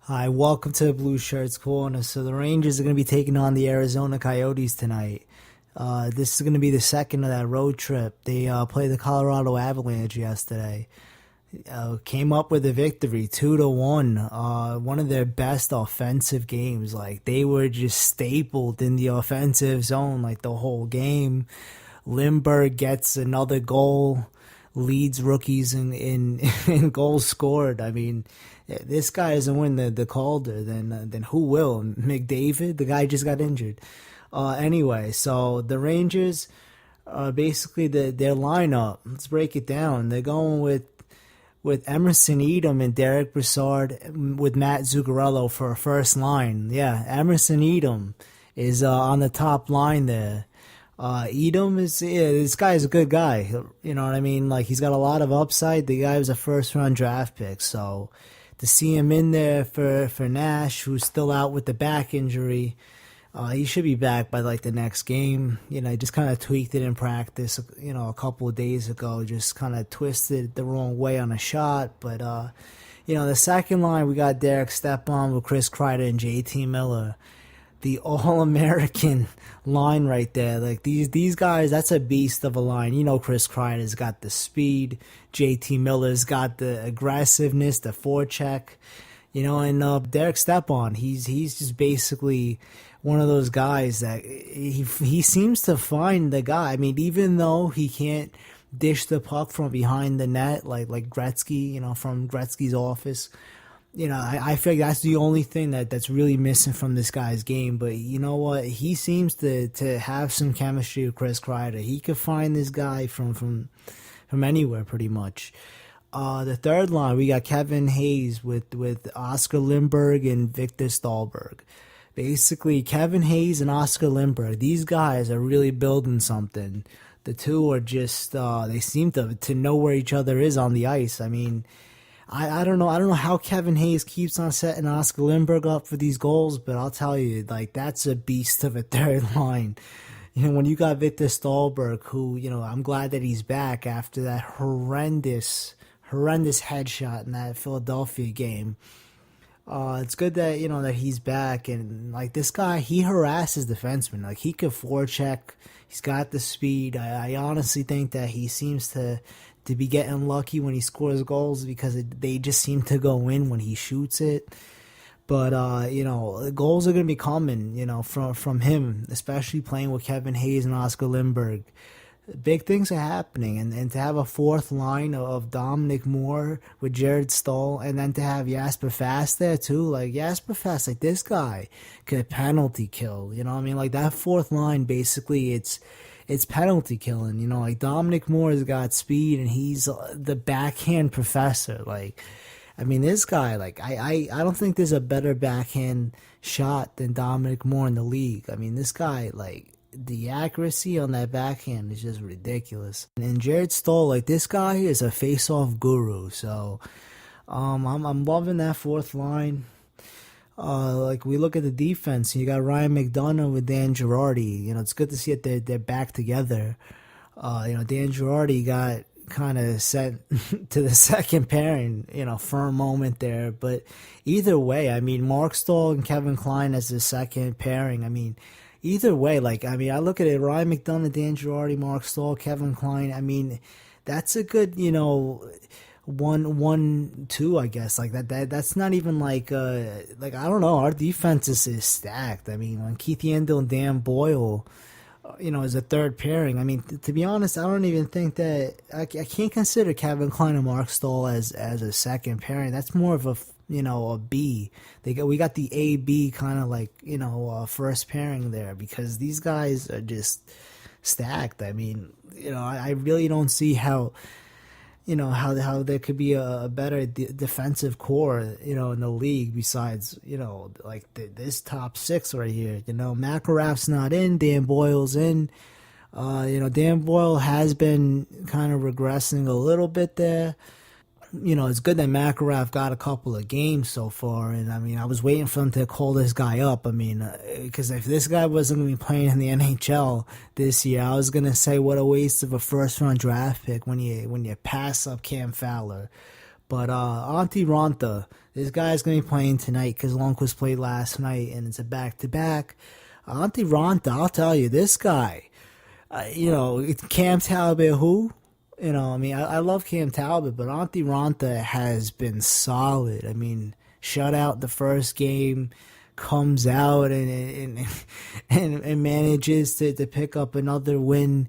Hi, welcome to the Blueshirts corner. So the Rangers are going to be taking on the Arizona Coyotes tonight. This is going to be the second of that road trip. They played the Colorado Avalanche yesterday. Came up with a victory, 2-1. One of their best offensive games. Like they were just stapled in the offensive zone like the whole game. Lindbergh gets another goal, leads rookies in goals scored. I mean, this guy doesn't win the Calder, then who will? McDavid? The guy just got injured. Anyway, so the Rangers, basically their lineup. Let's break it down. They're going with Emerson Edom and Derek Brassard with Matt Zuccarello for a first line. Yeah, Emerson Edom is on the top line there. Edom this guy is a good guy. You know what I mean? Like he's got a lot of upside. The guy was a first round draft pick, so to see him in there for Nash, who's still out with the back injury, he should be back by like the next game. You know, he just kind of tweaked it in practice. You know, a couple of days ago, just kind of twisted it the wrong way on a shot. But you know, the second line we got Derek Stepan with Chris Kreider and JT Miller. The All-American line right there. Like these guys, that's a beast of a line. You know, Chris Kreider's got the speed. JT Miller's got the aggressiveness, the forecheck. You know, and Derek Stepan, he's just basically one of those guys that he seems to find the guy. I mean, even though he can't dish the puck from behind the net like Gretzky, you know, from Gretzky's office. You know, I feel like that's the only thing that's really missing from this guy's game. But you know what? He seems to have some chemistry with Chris Kreider. He could find this guy from anywhere pretty much. The third line, we got Kevin Hayes with Oscar Lindbergh and Victor Stahlberg. Basically, Kevin Hayes and Oscar Lindbergh, these guys are really building something. The two are just, they seem to know where each other is on the ice. I mean, I don't know. I don't know how Kevin Hayes keeps on setting Oscar Lindbergh up for these goals, but I'll tell you, like that's a beast of a third line. You know, when you got Victor Stahlberg, who, you know, I'm glad that he's back after that horrendous headshot in that Philadelphia game. It's good that, you know, that he's back, and like this guy, he harasses defensemen. Like he could forecheck. He's got the speed. I honestly think that he seems to be getting lucky when he scores goals because they just seem to go in when he shoots it. But you know, goals are gonna be coming, you know, from him, especially playing with Kevin Hayes and Oscar Lindbergh. Big things are happening, and to have a fourth line of Dominic Moore with Jared Stoll, and then to have Jasper Fast there too. Like Jasper Fast, like this guy could penalty kill. You know what I mean? Like that fourth line, basically, it's penalty killing. You know, like Dominic Moore's got speed, and he's the backhand professor. Like, I mean, this guy, like I don't think there's a better backhand shot than Dominic Moore in the league. I mean, this guy, like, the accuracy on that backhand is just ridiculous. And Jared Stoll, like this guy is a face-off guru. So I'm loving that fourth line. Like we look at the defense, you got Ryan McDonough with Dan Girardi. You know, it's good to see that they're back together. You know, Dan Girardi got kind of sent to the second pairing, you know, for a moment there. But either way, I mean, Mark Stahl and Kevin Kline as the second pairing. I mean, either way, like, I mean, I look at it, Ryan McDonough, Dan Girardi, Mark Stahl, Kevin Kline. I mean, that's a good, you know, 1-1-2, I guess. Like that's not even like I don't know. Our defense is stacked. I mean, when Keith Yandel and Dan Boyle, you know, as a third pairing. I mean, to be honest, I don't even think that I can't consider Kevin Kline and Mark Stahl as a second pairing. That's more of a, you know, a B. We got the A B kind of like, you know, first pairing there because these guys are just stacked. I mean, you know, I really don't see how. You know, how there could be a better defensive core, you know, in the league besides, you know, like this top six right here. You know, McIlrath's not in, Dan Boyle's in. You know, Dan Boyle has been kind of regressing a little bit there. You know, it's good that McIlrath got a couple of games so far, and I mean, I was waiting for him to call this guy up. I mean, because if this guy wasn't going to be playing in the NHL this year, I was going to say what a waste of a first-round draft pick when you pass up Cam Fowler. But Antti Ranta, this guy's going to be playing tonight because Lundqvist played last night, and it's a back-to-back. Antti Ranta, I'll tell you, this guy, Cam Talbot, who? I love Cam Talbot, but Antti Ranta has been solid. I mean, shutout the first game, comes out and manages to pick up another win,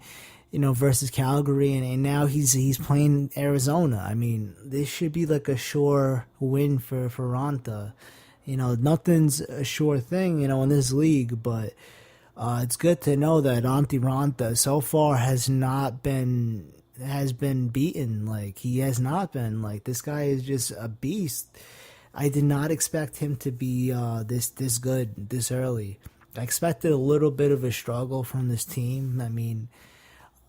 versus Calgary, and now he's playing Arizona. I mean, this should be like a sure win for Ranta. Nothing's a sure thing, in this league, but it's good to know that Antti Ranta so far has been beaten. Like, he has not been. Like, this guy is just a beast. I did not expect him to be this good this early. I expected a little bit of a struggle from this team. I mean,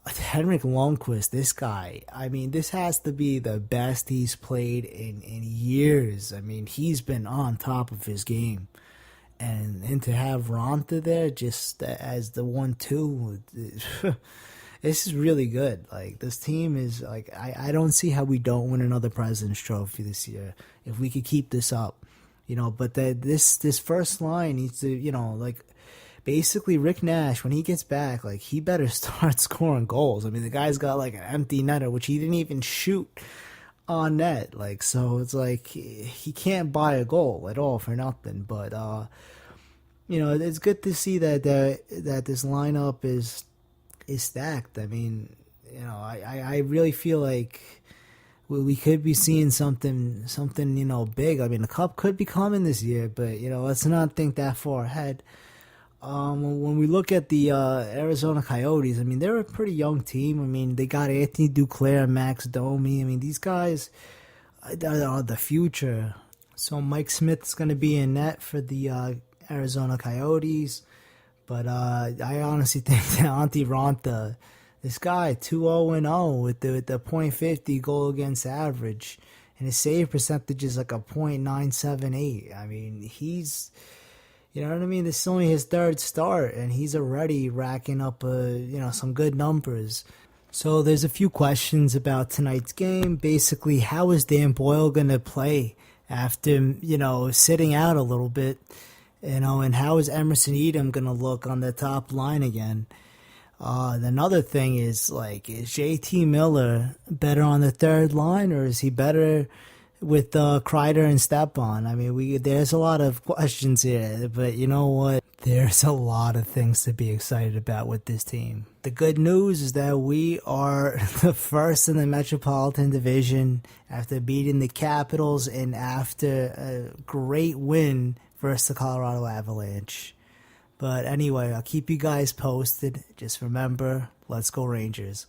Henrik Lundqvist, this guy, this has to be the best he's played in years. I mean, he's been on top of his game. And to have Ranta there just as the 1-2, this is really good. Like, this team is, like, I don't see how we don't win another President's Trophy this year if we could keep this up. But this first line needs to, basically Rick Nash, when he gets back, like, he better start scoring goals. I mean, the guy's got, like, an empty netter, which he didn't even shoot on net. Like, so it's like he can't buy a goal at all for nothing. But, it's good to see that this lineup is stacked. I mean, I really feel like we could be seeing something, big. I mean, the Cup could be coming this year, but, let's not think that far ahead. When we look at the Arizona Coyotes, I mean, they're a pretty young team. I mean, they got Anthony Duclair, Max Domi. I mean, these guys are the future. So Mike Smith's going to be in net for the Arizona Coyotes. But I honestly think that Antti Ranta, this guy, 2-0-0 with the .50 goal against average. And his save percentage is like a .978. I mean, he's... You know what I mean? This is only his third start, and he's already racking up, some good numbers. So there's a few questions about tonight's game. Basically, how is Dan Boyle going to play after, sitting out a little bit? And how is Emerson Edom going to look on the top line again? Another thing is, like, is JT Miller better on the third line, or is he better with Kreider and Stepan? I mean, there's a lot of questions here, but you know what? There's a lot of things to be excited about with this team. The good news is that we are the first in the Metropolitan Division after beating the Capitals and after a great win versus the Colorado Avalanche. But anyway, I'll keep you guys posted. Just remember, let's go Rangers.